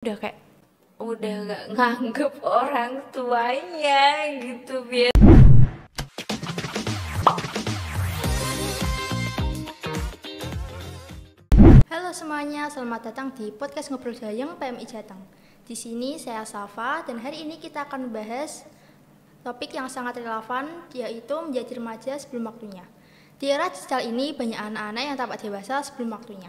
Udah kayak udah nggak nganggep orang tuanya gitu biar. Halo semuanya, selamat datang di podcast Ngobrol Gayeng PMI Jateng. Di sini saya Safa dan hari ini kita akan membahas topik yang sangat relevan, yaitu menjadi remaja sebelum waktunya. Di era digital ini banyak anak-anak yang tampak dewasa sebelum waktunya.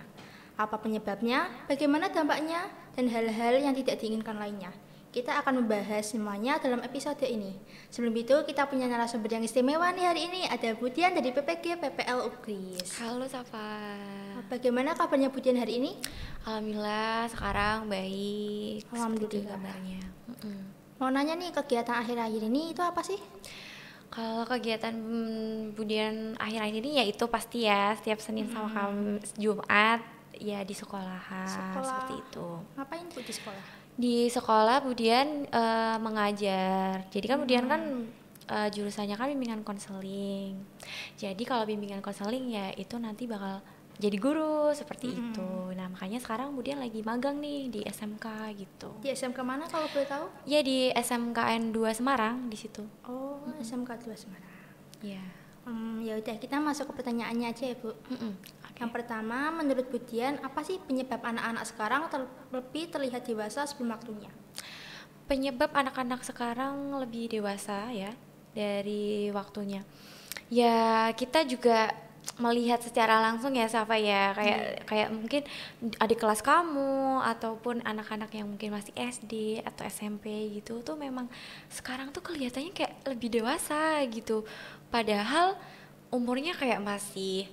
Apa penyebabnya, bagaimana dampaknya, dan hal-hal yang tidak diinginkan lainnya. Kita akan membahas semuanya dalam episode ini. Sebelum itu, kita punya narasumber yang istimewa nih hari ini. Ada Budian dari PPG PPL Ugris. Halo Safa. Bagaimana kabarnya Budian hari ini? Alhamdulillah sekarang baik. Seperti Alhamdulillah. kabarnya. Mau nanya nih, kegiatan akhir-akhir ini itu apa sih? Kalau kegiatan Budian akhir-akhir ini ya itu pasti ya setiap Senin sama Kamis Jumat ya di sekolahan seperti itu. Ngapain Bu di sekolah? Di sekolah Budian mengajar. Jadi kan Budian kan jurusannya kan bimbingan konseling. Jadi kalau bimbingan konseling ya itu nanti bakal jadi guru seperti itu. Nah makanya sekarang Budian lagi magang nih di SMK gitu. Di SMK mana kalau boleh tahu? Ya di SMKN 2 Semarang di situ. Oh, SMK 2 Semarang. Iya. Ya udah, kita masuk ke pertanyaannya aja ya Bu. Oke. Yang pertama, menurut Budian, apa sih penyebab anak-anak sekarang lebih terlihat dewasa sebelum waktunya? Penyebab anak-anak sekarang lebih dewasa ya dari waktunya. Ya kita juga melihat secara langsung ya Safa ya kayak mungkin adik kelas kamu ataupun anak-anak yang mungkin masih SD atau SMP gitu tuh memang sekarang tuh kelihatannya kayak lebih dewasa gitu. Padahal umurnya kayak masih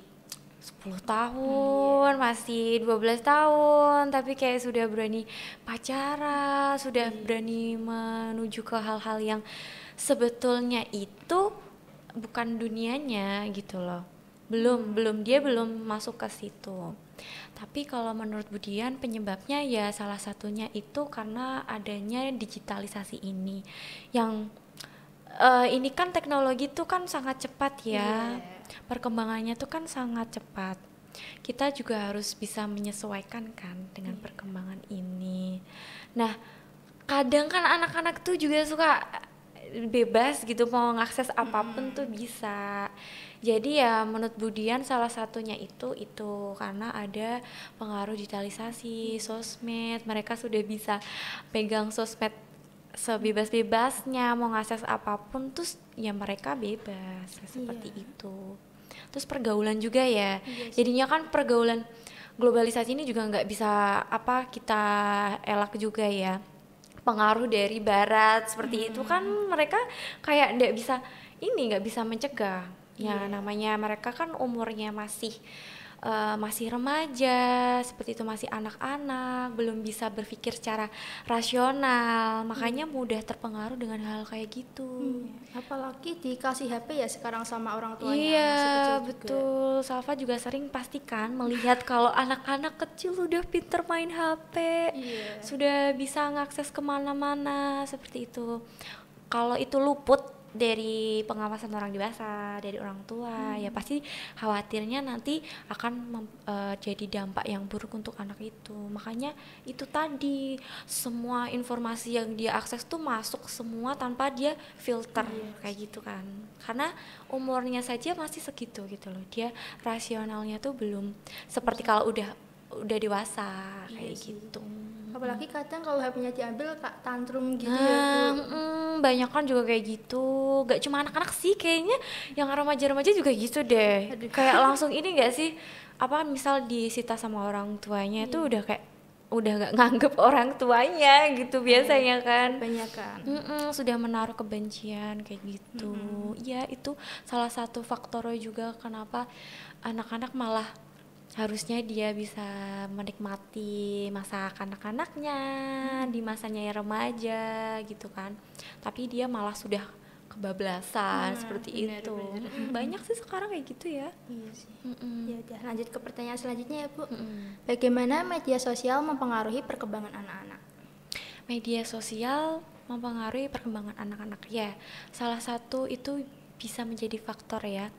10 tahun, masih 12 tahun, tapi kayak sudah berani pacaran, sudah berani menuju ke hal-hal yang sebetulnya itu bukan dunianya gitu loh. Dia belum masuk ke situ. Tapi kalau menurut Budian penyebabnya ya salah satunya itu karena adanya digitalisasi ini. Yang ini kan teknologi tuh kan sangat cepat ya. Perkembangannya tuh kan sangat cepat. Kita juga harus bisa menyesuaikan kan dengan perkembangan ini. Nah, kadang kan anak-anak tuh juga suka bebas gitu mau ngakses apapun tuh bisa. Jadi ya menurut Budian salah satunya itu karena ada pengaruh digitalisasi, sosmed. Mereka sudah bisa pegang sosmed sebebas-bebasnya, mau ngakses apapun terus ya mereka bebas seperti itu. Terus pergaulan juga ya. Jadinya kan pergaulan globalisasi ini juga nggak bisa apa kita elak juga ya. Pengaruh dari barat seperti itu kan mereka kayak nggak bisa mencegah. Ya namanya mereka kan umurnya masih remaja seperti itu, masih anak-anak, belum bisa berpikir secara rasional, makanya mudah terpengaruh dengan hal kayak gitu. Apalagi dikasih HP ya sekarang sama orang tuanya, Iya masih kecil juga. betul, Salva juga sering pastikan melihat kalau anak-anak kecil sudah pinter main HP, sudah bisa ngakses kemana-mana seperti itu. Kalau itu luput dari pengawasan orang dewasa, dari orang tua, ya pasti khawatirnya nanti akan jadi dampak yang buruk untuk anak itu. Makanya itu tadi semua informasi yang dia akses tuh masuk semua tanpa dia filter kayak gitu kan. Karena umurnya saja masih segitu gitu loh. Dia rasionalnya tuh belum seperti kalau udah dewasa kayak gitu. Apalagi kadang kalau HP-nya diambil tantrum gitu ya Bu. Banyak kan juga kayak gitu. Gak cuma anak-anak sih kayaknya, yang remaja-remaja juga gitu deh. Kayak langsung ini gak sih, apa misal disita sama orang tuanya itu udah gak nganggep orang tuanya gitu biasanya kan. Kebanyakan. Sudah menaruh kebencian kayak gitu. Iya itu salah satu faktornya juga kenapa anak-anak malah harusnya dia bisa menikmati masa kanak-kanaknya di masanya yang remaja gitu kan, tapi dia malah sudah kebablasan seperti itu. Banyak sih sekarang kayak gitu ya. Iya sih. Ya udah, lanjut ke pertanyaan selanjutnya ya Bu. Bagaimana media sosial mempengaruhi perkembangan anak-anak? Media sosial mempengaruhi perkembangan anak-anak ya, salah satu itu bisa menjadi faktor ya.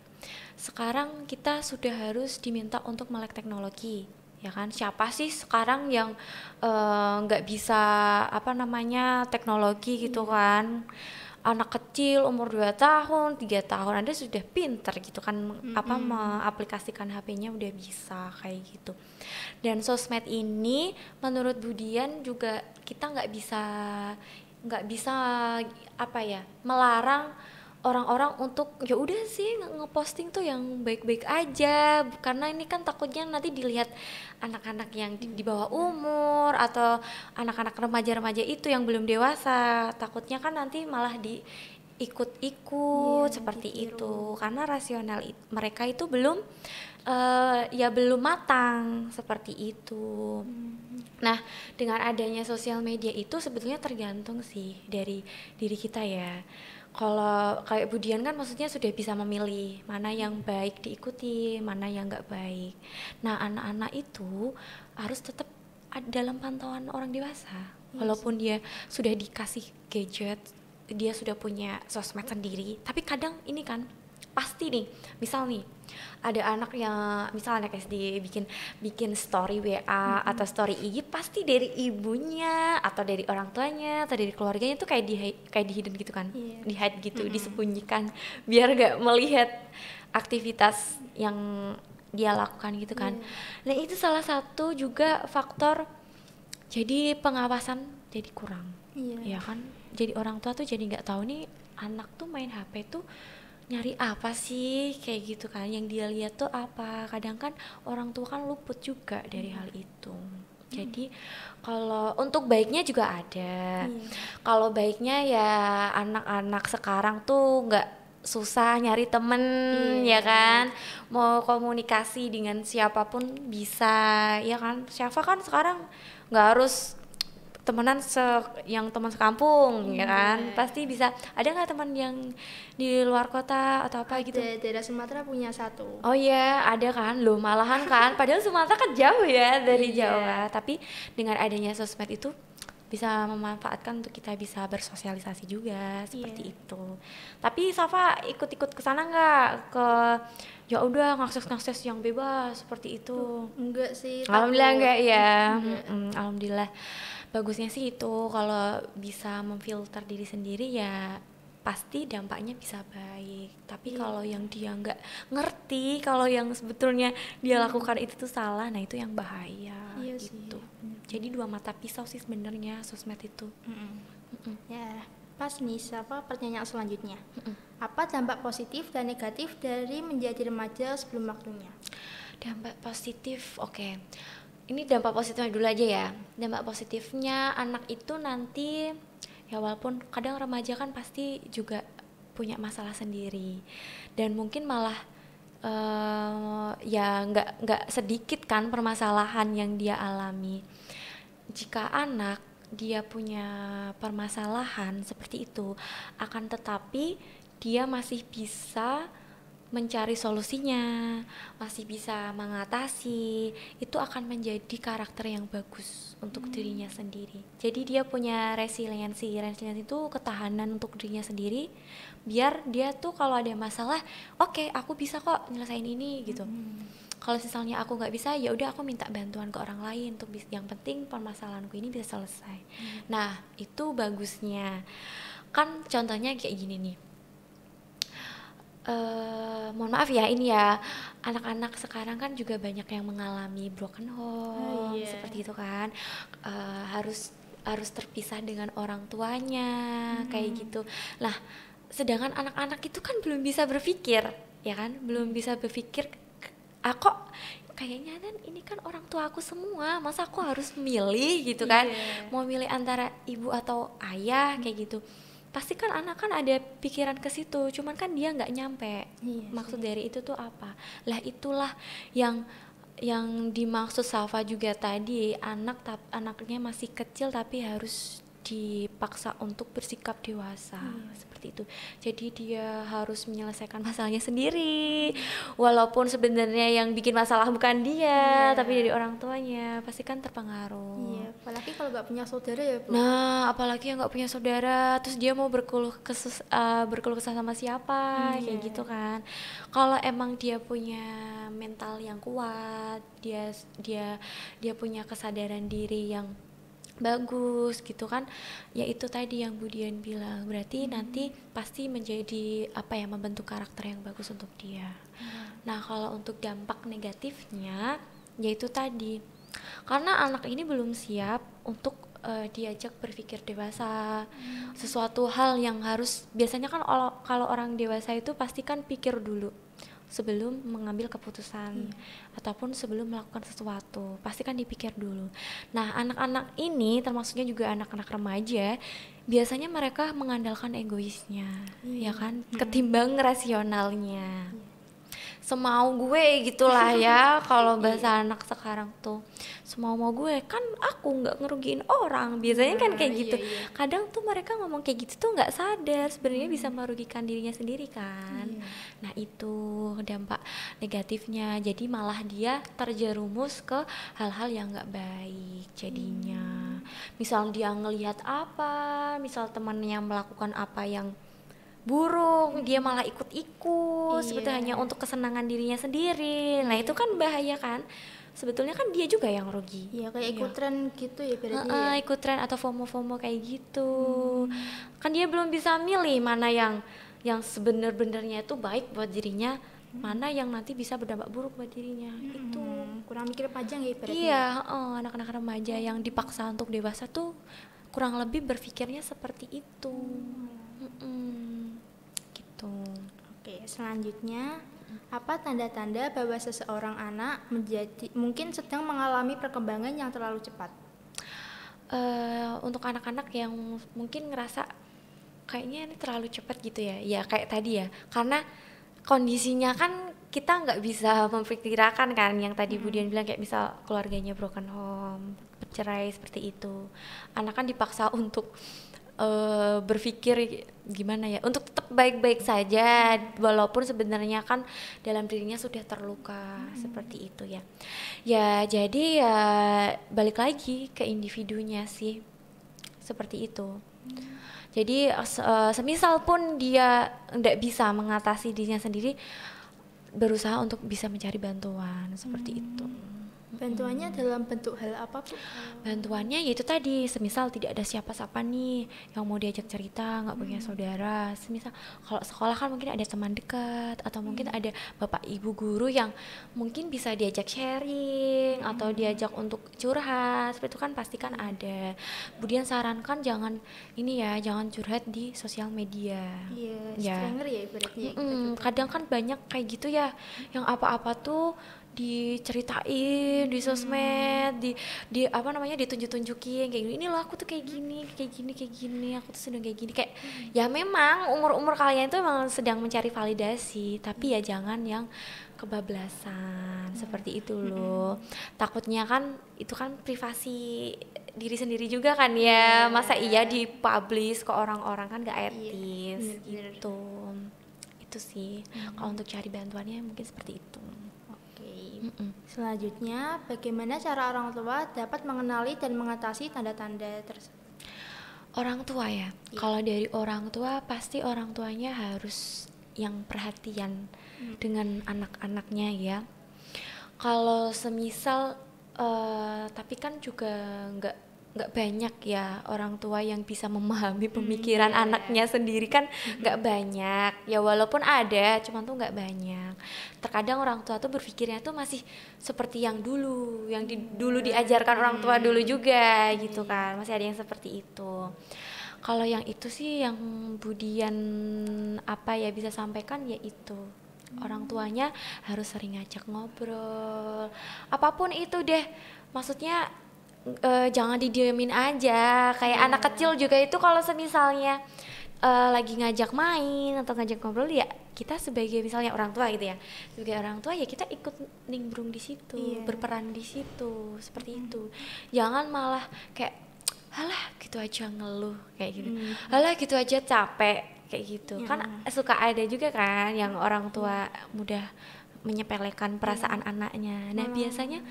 Sekarang kita sudah harus diminta untuk melek teknologi. ya kan? Siapa sih sekarang yang nggak bisa apa namanya teknologi gitu kan? Anak kecil umur 2 tahun, 3 tahun Anda sudah pinter gitu kan apa mengaplikasikan HP-nya udah bisa kayak gitu. Dan sosmed ini menurut Budian juga kita nggak bisa apa ya melarang orang-orang untuk ya udah sih ngeposting tuh yang baik-baik aja karena ini kan takutnya nanti dilihat anak-anak yang di bawah umur atau anak-anak remaja-remaja itu yang belum dewasa, takutnya kan nanti malah ikut-ikut seperti ditiru. itu karena rasional mereka itu belum ya belum matang seperti itu. Nah, dengan adanya sosial media itu sebetulnya tergantung sih dari diri kita ya. Kalau kayak Budian kan maksudnya sudah bisa memilih mana yang baik diikuti, mana yang nggak baik. Nah, anak-anak itu harus tetap dalam pantauan orang dewasa. Walaupun dia sudah dikasih gadget, dia sudah punya sosmed sendiri, tapi kadang ini kan pasti nih, misal nih ada anak yang misal anak SD bikin story WA atau story IG pasti dari ibunya atau dari orang tuanya atau dari keluarganya tuh kayak di hidden gitu kan, di hide gitu, disembunyikan biar gak melihat aktivitas yang dia lakukan gitu kan. Nah itu salah satu juga faktor jadi pengawasan jadi kurang, ya kan. Jadi orang tua tuh jadi nggak tahu nih anak tuh main HP tuh nyari apa sih kayak gitu kan, yang dia lihat tuh apa. Kadang kan orang tua kan luput juga dari hal itu. Jadi kalau untuk baiknya juga ada. Kalau baiknya ya anak-anak sekarang tuh nggak susah nyari temen, ya kan, mau komunikasi dengan siapapun bisa, ya kan. Siapa kan sekarang nggak harus temenan yang teman sekampung, ya kan, pasti bisa. Ada nggak teman yang di luar kota atau apa gitu? Daerah Sumatera punya satu. Oh iya, ada kan, loh malahan kan, padahal Sumatera kan jauh ya dari Jawa, tapi dengan adanya sosmed itu bisa memanfaatkan untuk kita bisa bersosialisasi juga seperti itu. Tapi Safa ikut-ikut ke sana nggak? Ke ya udah ngakses yang bebas seperti itu? Enggak sih. Alhamdulillah enggak ya. Alhamdulillah. Bagusnya sih itu kalau bisa memfilter diri sendiri ya pasti dampaknya bisa baik. Tapi kalau yang dia nggak ngerti kalau yang sebetulnya dia lakukan itu tuh salah, nah itu yang bahaya gitu. Jadi dua mata pisau sih sebenarnya sosmed itu. Ya, pas nih siapa pertanyaan selanjutnya. Apa dampak positif dan negatif dari menjadi remaja sebelum waktunya? Dampak positif, oke. Ini dampak positifnya dulu aja ya. Dampak positifnya anak itu nanti ya walaupun kadang remaja kan pasti juga punya masalah sendiri dan mungkin malah ya nggak sedikit kan permasalahan yang dia alami. Jika anak dia punya permasalahan seperti itu, akan tetapi dia masih bisa mencari solusinya, masih bisa mengatasi, itu akan menjadi karakter yang bagus untuk dirinya sendiri. Jadi dia punya resiliensi itu ketahanan untuk dirinya sendiri, biar dia tuh kalau ada masalah, oke, aku bisa kok nyelesain ini gitu. Kalau misalnya aku nggak bisa, ya udah aku minta bantuan ke orang lain untuk yang penting permasalahanku ini bisa selesai. Nah itu bagusnya. Kan contohnya kayak gini nih. Mohon maaf ya ini ya, anak-anak sekarang kan juga banyak yang mengalami broken home seperti itu kan, harus terpisah dengan orang tuanya kayak gitu. Nah sedangkan anak-anak itu kan belum bisa berpikir, ya kan, belum bisa berpikir kok kayaknya kan ini kan orang tua aku semua, masa aku harus milih gitu kan, mau milih antara ibu atau ayah kayak gitu. Pasti kan anak kan ada pikiran ke situ, cuman kan dia nggak nyampe maksud dari itu tuh apa. Lah itulah yang dimaksud Safa juga tadi, anaknya masih kecil tapi harus dipaksa untuk bersikap dewasa seperti itu. Jadi dia harus menyelesaikan masalahnya sendiri, walaupun sebenarnya yang bikin masalah bukan dia, tapi dari orang tuanya, pasti kan terpengaruh. Iya, apalagi kalau nggak punya saudara ya, Bu. Nah, apalagi yang nggak punya saudara, terus dia mau berkeluh kesah sama siapa, kayak gitu kan. Kalau emang dia punya mental yang kuat, dia punya kesadaran diri yang bagus gitu kan, ya itu tadi yang Budian bilang, berarti nanti pasti menjadi membentuk karakter yang bagus untuk dia. Nah, kalau untuk dampak negatifnya yaitu tadi, karena anak ini belum siap untuk diajak berpikir dewasa. Sesuatu hal yang harus, biasanya kan kalau orang dewasa itu pasti kan pikir dulu sebelum mengambil keputusan ataupun sebelum melakukan sesuatu, pasti kan dipikir dulu. Nah, anak-anak ini termasuknya juga anak-anak remaja, biasanya mereka mengandalkan egoisnya, ya kan, ketimbang rasionalnya. Semau gue gitulah ya, kalau bahasa anak sekarang tuh semau gue, kan aku nggak ngerugiin orang, biasanya kan kayak gitu. Kadang tuh mereka ngomong kayak gitu tuh nggak sadar sebenarnya bisa merugikan dirinya sendiri kan. Nah, itu dampak negatifnya, jadi malah dia terjerumus ke hal-hal yang nggak baik jadinya. Misal dia ngelihat apa, misal temannya melakukan apa yang buruk, dia malah ikut-ikut sebetulnya hanya untuk kesenangan dirinya sendiri. Nah, itu kan bahaya kan, sebetulnya kan dia juga yang rugi. Iya, kayak ikut tren gitu ya berarti. Ikut tren atau FOMO kayak gitu. Kan dia belum bisa milih mana yang sebenar-benarnya itu baik buat dirinya, mana yang nanti bisa berdampak buruk buat dirinya. Itu kurang mikir panjang ya berarti. Iya, anak-anak remaja yang dipaksa untuk dewasa tuh kurang lebih berpikirnya seperti itu. Gitu. Oke, selanjutnya apa tanda-tanda bahwa seseorang anak mungkin sedang mengalami perkembangan yang terlalu cepat? Untuk anak-anak yang mungkin ngerasa kayaknya ini terlalu cepat gitu ya kayak tadi ya, karena kondisinya kan kita nggak bisa memperkirakan kan, yang tadi Budian bilang kayak misal keluarganya broken home, bercerai seperti itu, anak kan dipaksa untuk berpikir gimana ya untuk tetap baik-baik saja walaupun sebenarnya kan dalam dirinya sudah terluka seperti itu ya. Jadi ya balik lagi ke individunya sih, seperti itu. Jadi semisal pun dia nggak bisa mengatasi dirinya sendiri, berusaha untuk bisa mencari bantuan seperti itu. Bantuannya dalam bentuk hal apa, Bu? Bantuannya yaitu tadi, semisal tidak ada siapa-siapa nih yang mau diajak cerita, nggak punya saudara. Semisal kalau sekolah kan mungkin ada teman dekat, atau mungkin ada bapak ibu guru yang mungkin bisa diajak sharing atau diajak untuk curhat, seperti itu kan pasti kan ada. Kemudian sarankan jangan curhat di sosial media. Iya, stranger ya berarti. Kadang kan banyak kayak gitu ya, yang apa-apa tuh diceritain di sosmed, ditunjuk-tunjukin kayak gini, ini loh aku tuh kayak gini, aku tuh sedang kayak gini, kayak ya memang umur kalian itu memang sedang mencari validasi, tapi ya jangan yang kebablasan seperti itu loh. Takutnya kan itu kan privasi diri sendiri juga kan ya, masa iya dipublish ke orang-orang, kan gak etis gitu. Itu sih kalau untuk cari bantuannya mungkin seperti itu. Selanjutnya, bagaimana cara orang tua dapat mengenali dan mengatasi tanda-tanda tersebut? Orang tua ya, kalau dari orang tua pasti orang tuanya harus yang perhatian dengan anak-anaknya ya. Kalau semisal tapi kan juga nggak banyak ya orang tua yang bisa memahami pemikiran anaknya sendiri, kan nggak banyak ya, walaupun ada cuman tuh nggak banyak. Terkadang orang tua tuh berpikirnya tuh masih seperti yang dulu dulu diajarkan orang tua dulu juga gitu kan, masih ada yang seperti itu. Kalau yang itu sih yang Budian bisa sampaikan, yaitu orang tuanya harus sering ngajak ngobrol, apapun itu deh, maksudnya jangan didiemin aja. Kayak anak kecil juga itu kalau semisalnya lagi ngajak main atau ngajak ngobrol, ya kita sebagai misalnya orang tua gitu ya, sebagai orang tua ya kita ikut nimbrung di situ, berperan di situ, seperti itu. Jangan malah kayak halah gitu aja ngeluh kayak gitu. Alah gitu aja capek kayak gitu. Kan suka ada juga kan yang orang tua mudah menyepelekan perasaan anaknya. Nah, biasanya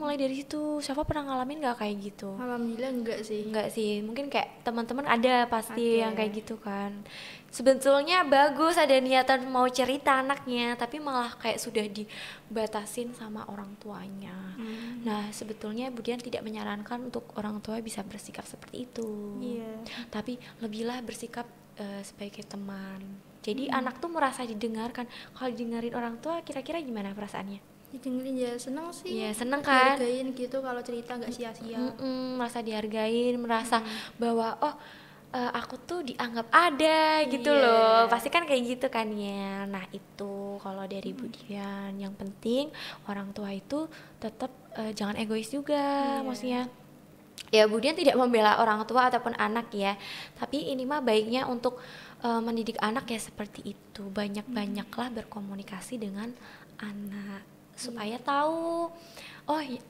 mulai dari situ. Syafa pernah ngalamin nggak kayak gitu? Alhamdulillah enggak sih. Enggak sih, mungkin kayak teman-teman ada pasti Ada. yang kayak gitu kan. Sebetulnya bagus ada niatan mau cerita anaknya, tapi malah kayak sudah dibatasin sama orang tuanya. Nah, sebetulnya Budian tidak menyarankan untuk orang tua bisa bersikap seperti itu. Iya. Tapi lebihlah bersikap sebagai teman. Jadi anak tuh merasa didengarkan. Kalau didengarin orang tua, kira-kira gimana perasaannya? Didengerin ya seneng sih. Iya, seneng kan? Dihargain gitu kalau cerita nggak sia-sia. Merasa dihargain, merasa bahwa aku tuh dianggap ada gitu Iya. loh. Pasti kan kayak gitu kan ya. Nah itu kalau dari Budian, yang penting orang tua itu tetap jangan egois juga. Maksudnya ya Budian tidak membela orang tua ataupun anak ya, tapi ini mah baiknya untuk mendidik anak ya seperti itu. Banyak-banyaklah berkomunikasi dengan anak supaya tahu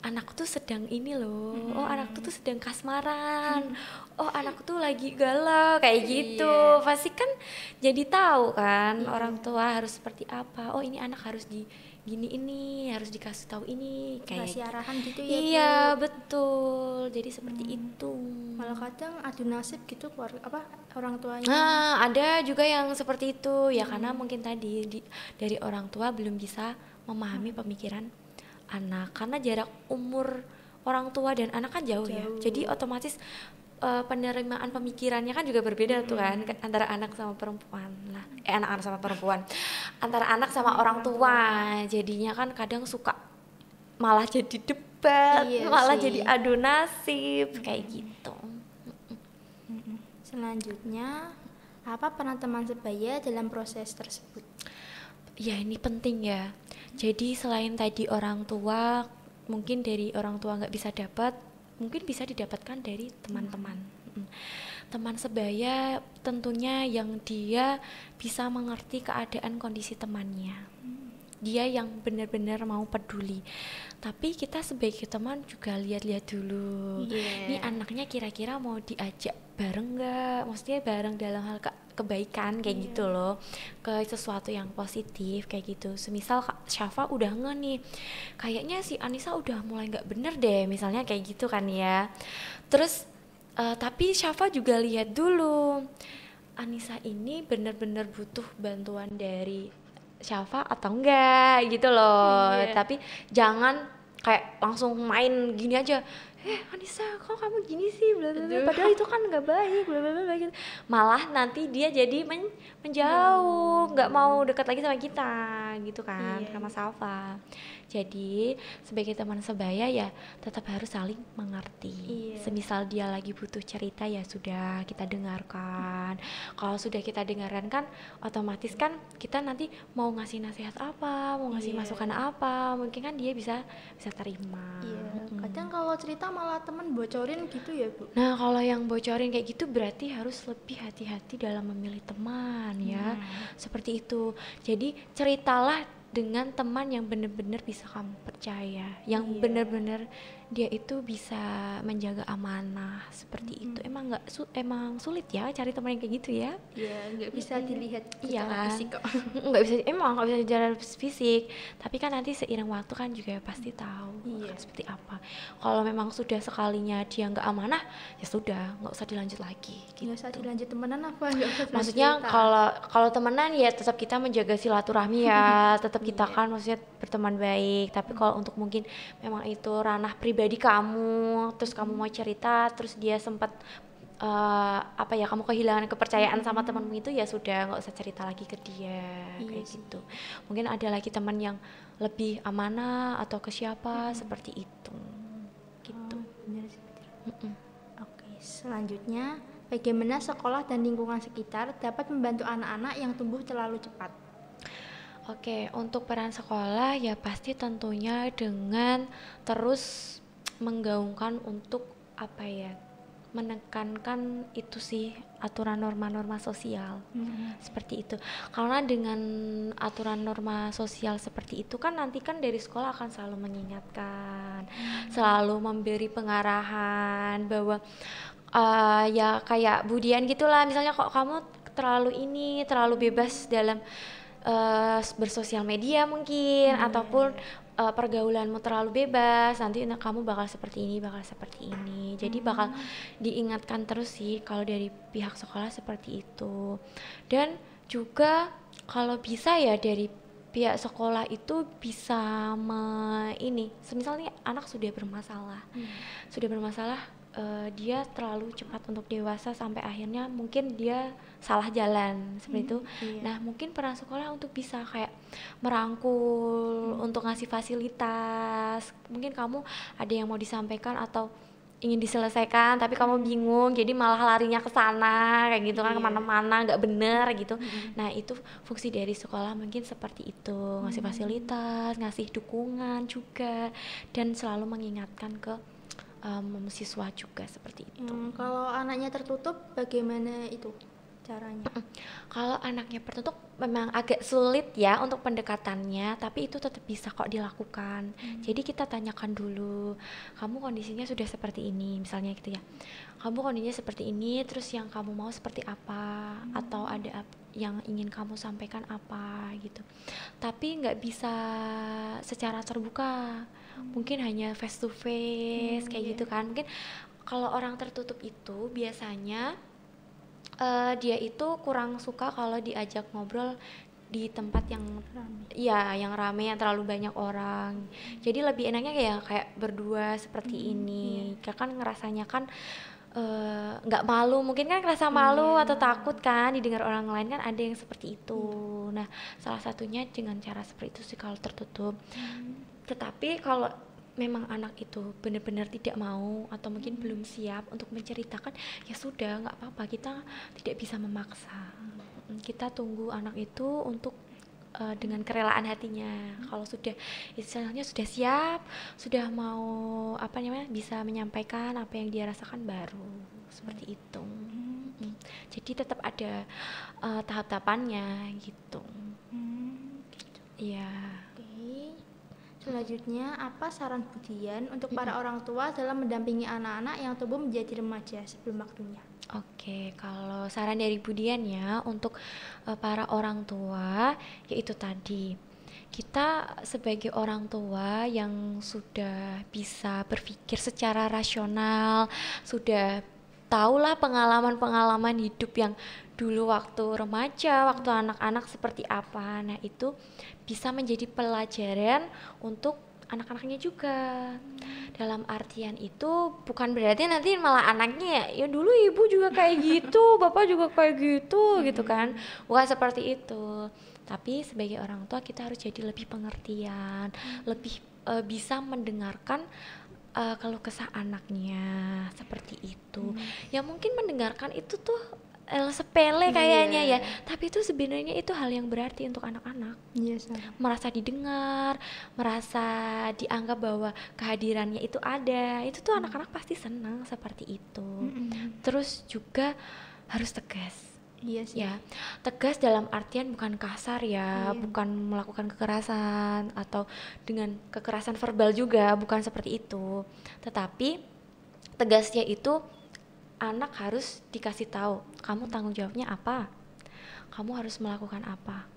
anakku tuh sedang ini loh, anakku tuh sedang kasmaran, anakku tuh lagi galau kayak gitu. Pasti kan jadi tahu kan orang tua harus seperti apa. Ini anak harus ini harus dikasih tahu ini kayak Kasih arahan gitu ya. iya betul, jadi seperti itu. Malah kadang adu nasib gitu keluarga orang tuanya. Nah ada juga yang seperti itu ya, karena mungkin tadi dari orang tua belum bisa memahami pemikiran anak, karena jarak umur orang tua dan anak kan jauh. Ya, jadi otomatis penerimaan pemikirannya kan juga berbeda tuh kan, antara anak sama perempuan lah, anak-anak sama perempuan, antara anak sama orang tua. Jadinya kan kadang suka malah jadi debat, malah jadi adu nasib kayak gitu. Selanjutnya, apa peran teman sebaya dalam proses tersebut? Ya ini penting ya. Jadi selain tadi orang tua, mungkin dari orang tua nggak bisa dapat, mungkin bisa didapatkan dari teman-teman. Teman sebaya tentunya yang dia bisa mengerti keadaan kondisi temannya. Dia yang benar-benar mau peduli. Tapi kita sebagai teman juga lihat-lihat dulu. Ini anaknya kira-kira mau diajak bareng nggak? Maksudnya bareng dalam hal kebaikan kayak gitu loh, ke sesuatu yang positif kayak gitu. Semisal Syafa udah nih, kayaknya si Anissa udah mulai nggak bener deh, misalnya kayak gitu kan ya. Terus tapi Syafa juga lihat dulu, Anissa ini bener-bener butuh bantuan dari Syafa atau enggak gitu loh. Tapi jangan kayak langsung main gini aja, Anissa kok kamu gini sih, padahal itu kan nggak baik, gitu. Malah nanti dia jadi menjauh, nggak mau dekat lagi sama kita gitu kan, sama Syafa. Jadi sebagai teman sebaya ya tetap harus saling mengerti. Semisal dia lagi butuh cerita ya sudah kita dengarkan. Kalau sudah kita dengarkan kan otomatis kan kita nanti mau ngasih nasihat apa, mau ngasih masukan apa, mungkin kan dia bisa terima. Kadang kalau cerita malah teman bocorin gitu ya Bu. Nah kalau yang bocorin kayak gitu berarti harus lebih hati-hati dalam memilih teman ya. Seperti itu. Jadi ceritalah dengan teman yang benar-benar bisa kamu percaya, yang benar-benar dia itu bisa menjaga amanah seperti itu. Emang sulit ya cari teman yang kayak gitu ya. Iya, nggak bisa dilihat kan? fisik kok. nggak bisa secara fisik, tapi kan nanti seiring waktu kan juga pasti tahu akan seperti apa. Kalau memang sudah sekalinya dia nggak amanah ya sudah, nggak usah dilanjut lagi gitu. Nggak usah dilanjut temenan apa? Maksudnya kalau temenan ya tetap kita menjaga silaturahmi ya, tetap kita kan maksudnya berteman baik. Tapi kalau untuk mungkin memang itu ranah pribadi kamu, terus kamu mau cerita, terus dia sempat kamu kehilangan kepercayaan sama temanmu itu, ya sudah nggak usah cerita lagi ke dia kayak gitu. Mungkin ada lagi teman yang lebih amanah atau ke siapa seperti itu gitu. Benar sih. Oke, selanjutnya bagaimana sekolah dan lingkungan sekitar dapat membantu anak-anak yang tumbuh terlalu cepat? Oke, untuk peran sekolah ya pasti tentunya dengan terus menggaungkan untuk menekankan itu sih aturan norma-norma sosial seperti itu. Karena dengan aturan norma sosial seperti itu kan nanti kan dari sekolah akan selalu mengingatkan, selalu memberi pengarahan bahwa ya kayak Budian gitulah, misalnya kok kamu terlalu bebas dalam bersosial media mungkin, ataupun pergaulanmu terlalu bebas, nanti kamu bakal seperti ini. Jadi bakal diingatkan terus sih kalau dari pihak sekolah seperti itu. Dan juga kalau bisa ya dari pihak sekolah itu bisa misalnya anak sudah bermasalah, dia terlalu cepat untuk dewasa sampai akhirnya mungkin dia salah jalan seperti itu. Iya. Nah, mungkin peran sekolah untuk bisa kayak merangkul, untuk ngasih fasilitas. Mungkin kamu ada yang mau disampaikan atau ingin diselesaikan tapi kamu bingung, jadi malah larinya ke sana kayak gitu kan, kemana-mana nggak bener gitu. Nah, itu fungsi dari sekolah mungkin seperti itu, ngasih fasilitas, ngasih dukungan juga, dan selalu mengingatkan ke siswa juga seperti itu. Kalau anaknya tertutup, bagaimana itu caranya? Kalau anaknya tertutup memang agak sulit ya untuk pendekatannya, tapi itu tetap bisa kok dilakukan. Jadi kita tanyakan dulu, kamu kondisinya sudah seperti ini, misalnya gitu ya. Kamu kondisinya seperti ini, terus yang kamu mau seperti apa, atau ada yang ingin kamu sampaikan apa gitu. Tapi nggak bisa secara terbuka, mungkin hanya face to face kayak gitu kan. Mungkin kalau orang tertutup itu biasanya dia itu kurang suka kalau diajak ngobrol di tempat yang rame, yang terlalu banyak orang. Jadi lebih enaknya kayak berdua seperti ini. Kan ngerasanya kan nggak malu, mungkin kan ngerasa malu atau takut kan didengar orang lain, kan ada yang seperti itu. Nah, salah satunya dengan cara seperti itu sih kalau tertutup. Tetapi kalau memang anak itu benar-benar tidak mau atau mungkin belum siap untuk menceritakan, ya sudah, nggak apa-apa, kita tidak bisa memaksa. Kita tunggu anak itu untuk dengan kerelaan hatinya. Kalau sudah istilahnya sudah siap, sudah mau bisa menyampaikan apa yang dia rasakan, baru seperti itu. Jadi tetap ada tahap-tahapannya gitu. Iya. Selanjutnya, apa saran Budian untuk para orang tua dalam mendampingi anak-anak yang tumbuh menjadi remaja sebelum waktunya? Oke, kalau saran dari Budian ya untuk para orang tua, yaitu tadi, kita sebagai orang tua yang sudah bisa berpikir secara rasional, sudah tahulah pengalaman-pengalaman hidup yang dulu waktu remaja, waktu anak-anak seperti apa. Nah, itu bisa menjadi pelajaran untuk anak-anaknya juga. Dalam artian itu bukan berarti nanti malah anaknya ya dulu ibu juga kayak gitu, bapak juga kayak gitu gitu kan. Bukan seperti itu. Tapi sebagai orang tua kita harus jadi lebih pengertian, lebih bisa mendengarkan keluh kesah anaknya seperti itu. Ya mungkin mendengarkan itu tuh sepele kayaknya ya, tapi itu sebenarnya itu hal yang berarti untuk anak-anak. Merasa didengar, merasa dianggap bahwa kehadirannya itu ada, itu tuh anak-anak pasti senang seperti itu. Terus juga harus tegas. Ya, tegas dalam artian bukan kasar ya, bukan melakukan kekerasan atau dengan kekerasan verbal juga, bukan seperti itu. Tetapi tegasnya itu anak harus dikasih tahu, kamu tanggung jawabnya apa, kamu harus melakukan apa.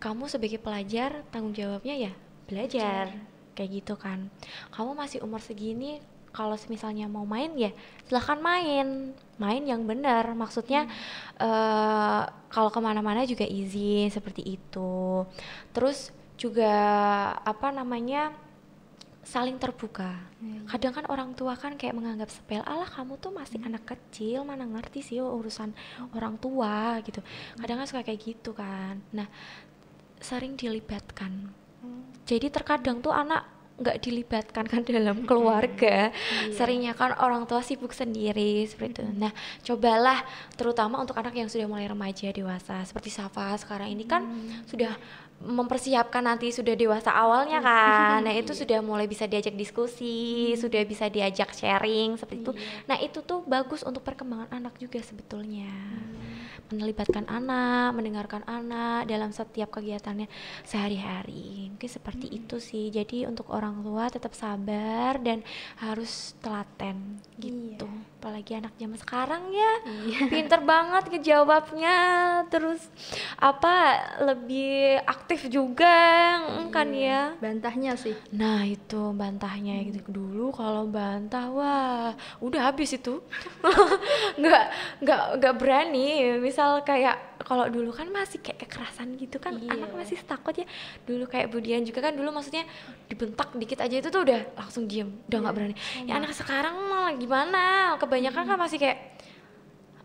Kamu sebagai pelajar tanggung jawabnya ya belajar, kayak gitu kan. Kamu masih umur segini, kalau misalnya mau main ya silahkan main yang benar, maksudnya kalau kemana-mana juga izin seperti itu. Terus juga saling terbuka. Kadang kan orang tua kan kayak menganggap sepele, alah kamu tuh masih anak kecil, mana ngerti sih urusan orang tua gitu. Kadang kan suka kayak gitu kan. Nah, sering dilibatkan. Jadi terkadang tuh anak nggak dilibatkan kan dalam keluarga. Seringnya kan orang tua sibuk sendiri seperti itu. Nah, cobalah terutama untuk anak yang sudah mulai remaja dewasa seperti Safa sekarang ini kan sudah mempersiapkan nanti sudah dewasa awalnya kan. Nah, itu sudah mulai bisa diajak diskusi, sudah bisa diajak sharing seperti itu. Nah, itu tuh bagus untuk perkembangan anak juga sebetulnya. Melibatkan anak, mendengarkan anak dalam setiap kegiatannya sehari-hari. Mungkin seperti itu sih. Jadi untuk orang tua tetap sabar dan harus telaten gitu. apalagi anak zaman sekarang ya, Iya. pinter banget ngejawabnya, terus apa lebih aktif juga kan ya. Bantahnya sih. Nah itu bantahnya gitu. Dulu kalau bantah wah udah habis itu. nggak nggak berani. Misal kayak kalau dulu kan masih kayak kekerasan gitu kan, Iya. anak masih takut ya. Dulu kayak Budian juga kan dulu, maksudnya dibentak dikit aja itu tuh udah langsung diem, udah nggak berani. Ya anak sekarang malah gimana, kebanyakan kan masih kayak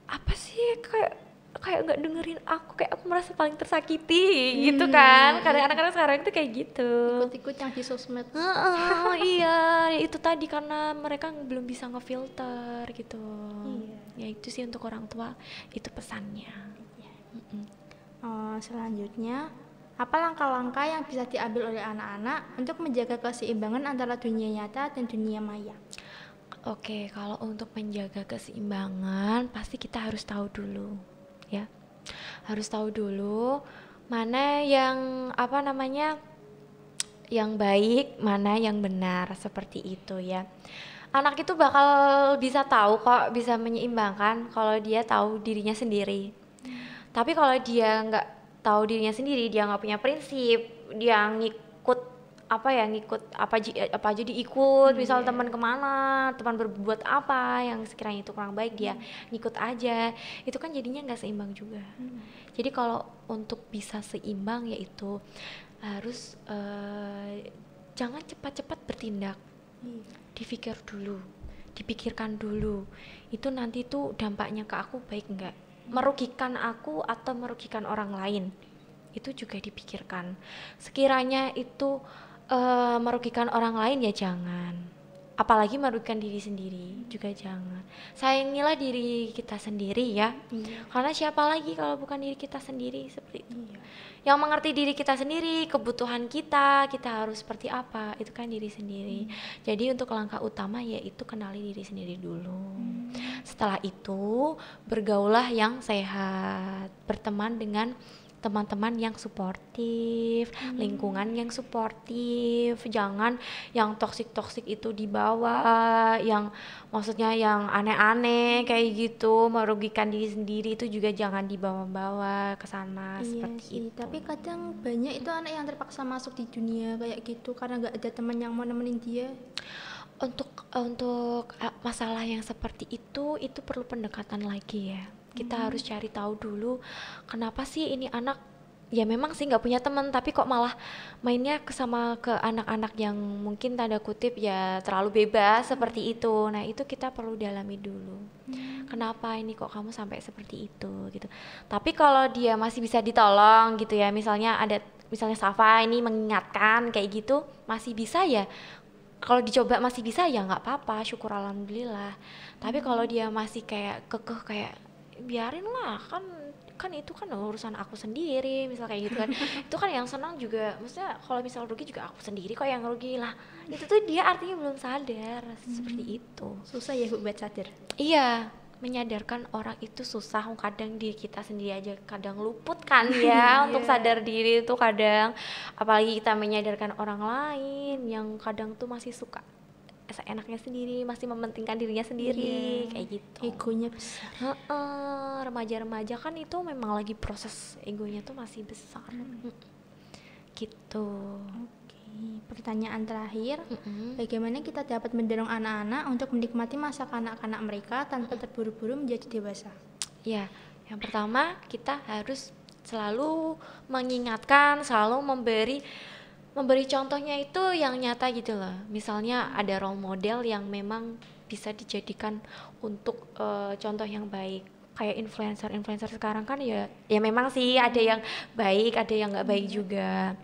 apa sih, kayak nggak dengerin aku, kayak aku merasa paling tersakiti gitu kan. Kadang anak-anak sekarang itu kayak gitu. Ikut-ikut yang di sosmed. Iya, ya itu tadi karena mereka belum bisa ngefilter gitu. Iya. Ya itu sih untuk orang tua, itu pesannya. Selanjutnya, apa langkah-langkah yang bisa diambil oleh anak-anak untuk menjaga keseimbangan antara dunia nyata dan dunia maya? Oke, kalau untuk menjaga keseimbangan pasti kita harus tahu dulu ya. Harus tahu dulu mana yang apa namanya yang baik, mana yang benar, seperti itu ya. Anak itu bakal bisa tahu kok, bisa menyeimbangkan kalau dia tahu dirinya sendiri. Tapi kalau dia nggak tahu dirinya sendiri, dia nggak punya prinsip, dia ngikut apa aja diikut, misal teman kemana, teman berbuat apa yang sekiranya itu kurang baik, dia ngikut aja, itu kan jadinya nggak seimbang juga. Jadi kalau untuk bisa seimbang yaitu harus jangan cepat-cepat bertindak, dipikirkan dulu, itu nanti tuh dampaknya ke aku baik nggak, merugikan aku atau merugikan orang lain, itu juga dipikirkan. Sekiranya itu merugikan orang lain ya jangan, apalagi merugikan diri sendiri juga jangan. Sayangilah diri kita sendiri ya, karena siapa lagi kalau bukan diri kita sendiri, seperti itu. Yang mengerti diri kita sendiri, kebutuhan kita harus seperti apa, itu kan diri sendiri. Jadi untuk langkah utama yaitu kenali diri sendiri dulu. Setelah itu bergaulah yang sehat, berteman dengan teman-teman yang suportif, lingkungan yang suportif, jangan yang toksik itu dibawa, yang maksudnya yang aneh-aneh kayak gitu, merugikan diri sendiri, itu juga jangan dibawa-bawa ke sana. Seperti sih, itu. tapi kadang banyak itu anak yang terpaksa masuk di dunia kayak gitu karena nggak ada teman yang mau nemenin dia. Untuk masalah yang seperti itu perlu pendekatan lagi ya. Kita harus cari tahu dulu kenapa sih ini anak, ya memang sih nggak punya teman, tapi kok malah mainnya ke anak-anak yang mungkin tanda kutip ya terlalu bebas seperti itu. Nah itu kita perlu dalami dulu, kenapa ini kok kamu sampai seperti itu gitu. Tapi kalau dia masih bisa ditolong gitu ya, misalnya Safa ini mengingatkan kayak gitu, masih bisa ya, kalau dicoba masih bisa ya nggak apa-apa, syukur alhamdulillah. Tapi kalau dia masih kayak kekeh, kayak biarin lah, kan itu kan urusan aku sendiri, misal kayak gitu kan. Itu kan yang senang juga, maksudnya kalau misal rugi juga aku sendiri kok yang rugi lah, itu tuh dia artinya belum sadar. Seperti itu. Susah ya buat sadar. Iya, menyadarkan orang itu susah, kadang diri kita sendiri aja kadang luput kan ya untuk sadar diri itu kadang, apalagi kita menyadarkan orang lain yang kadang tuh masih suka seenaknya sendiri, masih mementingkan dirinya sendiri, kayak gitu. Egonya besar. Remaja-remaja kan itu memang lagi proses egonya tuh masih besar. Gitu. Pertanyaan terakhir, bagaimana kita dapat mendorong anak-anak untuk menikmati masa kanak-kanak mereka tanpa terburu-buru menjadi dewasa? Ya, yang pertama kita harus selalu mengingatkan, selalu memberi contohnya itu yang nyata gitu loh. Misalnya ada role model yang memang bisa dijadikan untuk contoh yang baik. Kayak influencer sekarang kan ya memang sih ada yang baik, ada yang nggak baik juga.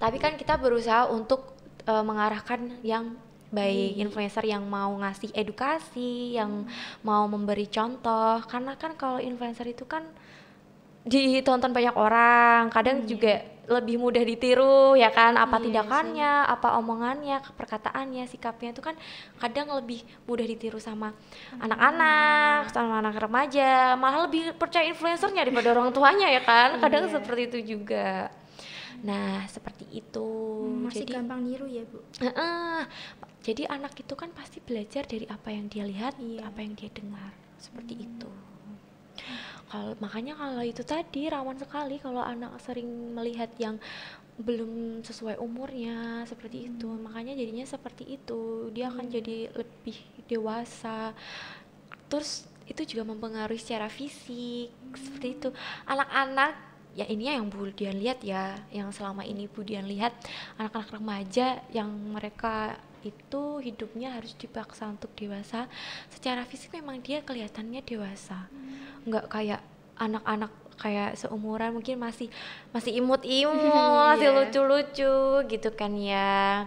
Tapi kan kita berusaha untuk mengarahkan yang baik, influencer yang mau ngasih edukasi, yang mau memberi contoh. Karena kan kalau influencer itu kan ditonton banyak orang, kadang juga lebih mudah ditiru ya kan, apa tindakannya, apa omongannya, perkataannya, sikapnya itu kan kadang lebih mudah ditiru sama anak-anak, sama anak remaja, malah lebih percaya influencernya daripada orang tuanya ya kan, kadang seperti itu juga. Nah, seperti itu. Masih Jadi gampang niru ya, Bu? jadi anak itu kan pasti belajar dari apa yang dia lihat, Iya. apa yang dia dengar, seperti itu. Makanya kalau itu tadi rawan sekali kalau anak sering melihat yang belum sesuai umurnya seperti itu. Makanya jadinya seperti itu. Dia akan jadi lebih dewasa. Terus itu juga mempengaruhi secara fisik seperti itu. Anak-anak ya ini yang Bu Dian lihat ya, yang selama ini Bu Dian lihat anak-anak remaja yang mereka itu hidupnya harus dipaksa untuk dewasa. Secara fisik memang dia kelihatannya dewasa, nggak kayak anak-anak kayak seumuran mungkin masih imut-imut, masih Iya. lucu-lucu gitu kan ya.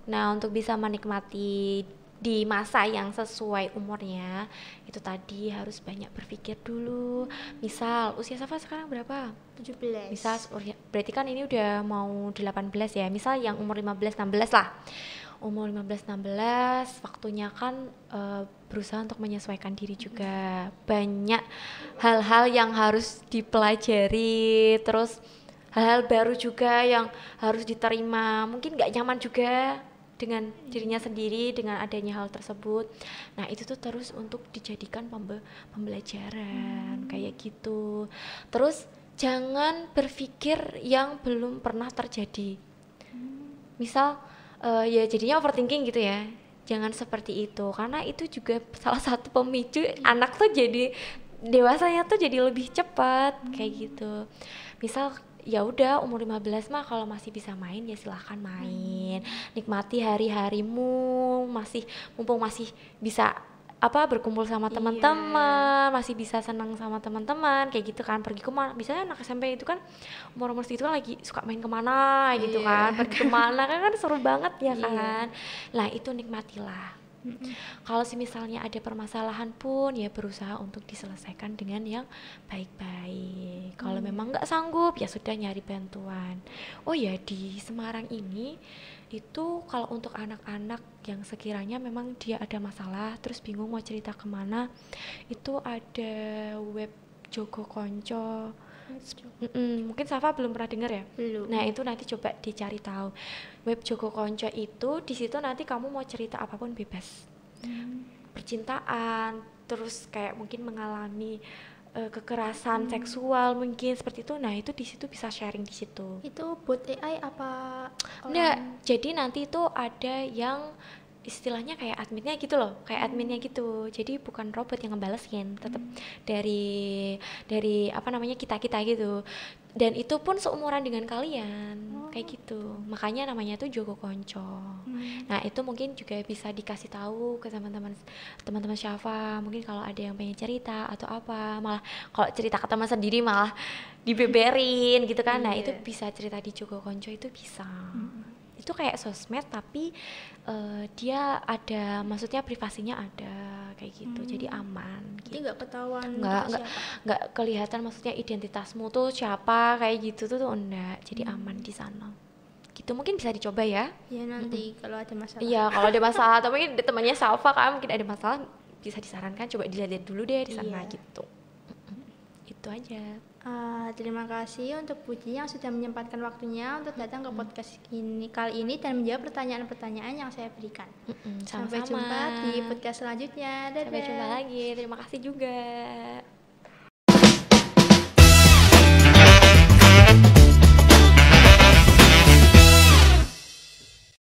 Nah, untuk bisa menikmati di masa yang sesuai umurnya, itu tadi harus banyak berpikir dulu. Misal, usia Safa sekarang berapa? 17. Misal, berarti kan ini udah mau 18 ya. Misal yang umur 15-16 lah. Umur 15-16, waktunya kan berusaha untuk menyesuaikan diri juga. Banyak hal-hal yang harus dipelajari, terus hal-hal baru juga yang harus diterima. Mungkin gak nyaman juga dengan dirinya sendiri dengan adanya hal tersebut. Nah, itu tuh terus untuk dijadikan pembelajaran kayak gitu. Terus jangan berpikir yang belum pernah terjadi. Misal ya jadinya overthinking gitu ya. Jangan seperti itu karena itu juga salah satu pemicu anak tuh jadi dewasanya tuh jadi lebih cepat kayak gitu. Misal ya udah umur 15 mah kalau masih bisa main ya silahkan main, nikmati hari-harimu, mumpung masih bisa berkumpul sama teman-teman, masih bisa senang sama teman-teman kayak gitu kan. Pergi kemana, misalnya anak SMP itu kan umur segitu kan lagi suka main kemana gitu kan, pergi kemana kan seru banget ya kan. Nah itu nikmatilah. Kalau misalnya ada permasalahan pun ya berusaha untuk diselesaikan dengan yang baik-baik. Kalau memang nggak sanggup ya sudah nyari bantuan. Oh ya, di Semarang ini itu kalau untuk anak-anak yang sekiranya memang dia ada masalah terus bingung mau cerita kemana, itu ada web Jogo Konco. Mungkin Safa belum pernah dengar ya? Belum. Nah itu nanti coba dicari tahu. Web Jogo Konco itu di situ nanti kamu mau cerita apapun bebas. Percintaan, terus kayak mungkin mengalami kekerasan seksual mungkin seperti itu. Nah itu di situ bisa sharing di situ. Itu bot AI apa Nggak, jadi nanti itu ada yang istilahnya kayak adminnya gitu loh, kayak adminnya gitu. Jadi bukan robot yang ngebalesin, tetap dari kita gitu. Dan itu pun seumuran dengan kalian, kayak gitu. Makanya namanya tuh Jogo Konco. Nah itu mungkin juga bisa dikasih tahu ke teman-teman Syafa. Mungkin kalau ada yang pengen cerita atau apa, malah kalau cerita ke teman sendiri malah dibeberin gitu kan. Nah itu bisa cerita di Jogo Konco, itu bisa. Itu kayak sosmed tapi dia ada, maksudnya privasinya ada kayak gitu, jadi aman Jadi gitu. nggak ketahuan nggak kelihatan maksudnya identitasmu tuh siapa kayak gitu tuh enggak, jadi aman di sana gitu. Mungkin bisa dicoba ya. Ya nanti kalau ada masalah. Iya kalau ada masalah atau mungkin temannya Salva kan mungkin ada masalah, bisa disarankan coba dilihat dulu deh di sana gitu. Itu aja. Terima kasih untuk Puji yang sudah menyempatkan waktunya untuk datang ke podcast kali ini dan menjawab pertanyaan-pertanyaan yang saya berikan. Sampai Sampai jumpa di podcast selanjutnya. Dadah. Sampai jumpa lagi. Terima kasih juga.